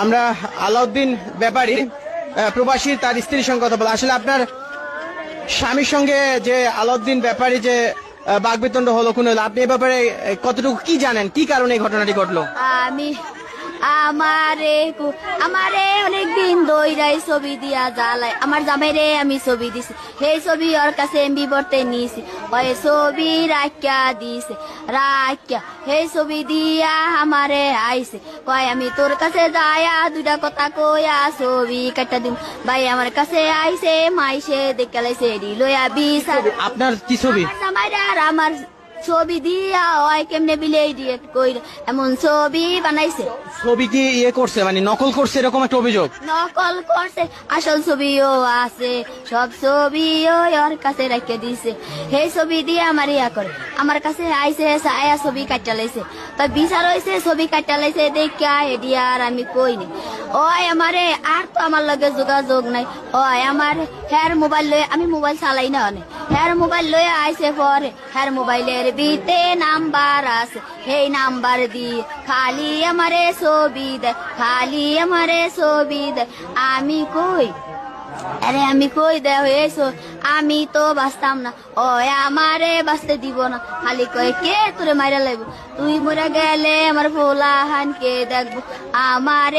আমরা আলাউদ্দিন ব্যাপারী প্রবাসী তার স্ত্রীর সঙ্গে কথা বলা। আসলে আপনার স্বামীর সঙ্গে যে আলাউদ্দিন ব্যাপারী যে বাকবিতণ্ড হলো কোন হলো, আপনি এ ব্যাপারে কতটুকু কি জানেন, কি কারণে এই ঘটনাটি ঘটলো? আমি আমারে অনেকদিন দইরাই ছবি দিয়া জ্বালাই আমার জামাইরে আমি ছবি দিছি, সেই ছবি ওর কাছে এমবি বর্তে নিয়েছি, ওই ছবি রাখিয়া দিছে, রাখিয়া সেই ছবি দিয়া আমারে আইছে, কয় আমি তোর কাছে যায়া দুইটা কথা কইয়া ছবি কাটা দিম। ভাই আমার কাছে আইছে মাইসে দেখে লাইছে লইয়া বিচার। আপনার কি ছবি? জামাইরা আর আমার ছবি দিয়া ওই কেমনে বিলে ডিরেক্ট কইরা এমন ছবি বানাইছে। ছবি কি ইয়ে করছে, মানে নকল করছে, এরকম একটা অভিযোগ? নকল করছে, আসল ছবিও আছে, সব ছবিও ওর কাছে রেখে দিছে, সেই ছবি দিয়ে আমার ইয়া করে আমার কাছে আইছে, ছায়া ছবি কাটা লাইছে, তাই বিচার হয়েছে ছবি কাটা লাইছে দেখা এডিয়া আর আমি কইনি। ওই আমারে আর তো আমার লগে যোগাযোগ নাই, ওই আমার হ্যার মোবাইল লয়ে, আমি মোবাইল চালাই না অনেক, হ্যার মোবাইল লয়ে আইছে পরে হ্যার মোবাইলের ভিতরে নাম্বার আছে, সেই নাম্বার দিয়ে খালি আমারে ছবি দেয়, খালি আমারে ছবি দেয়। আমি কই আরে আমি কই দেয় হয়েছ, আমি তো বাঁচতাম না, ও আমারে বাঁচতে দিব না, খালি কয় কে তোরে মাইরা লাগবো, তুই মরে গেলে আমার ভোলা হান কে দেখবো আমারে।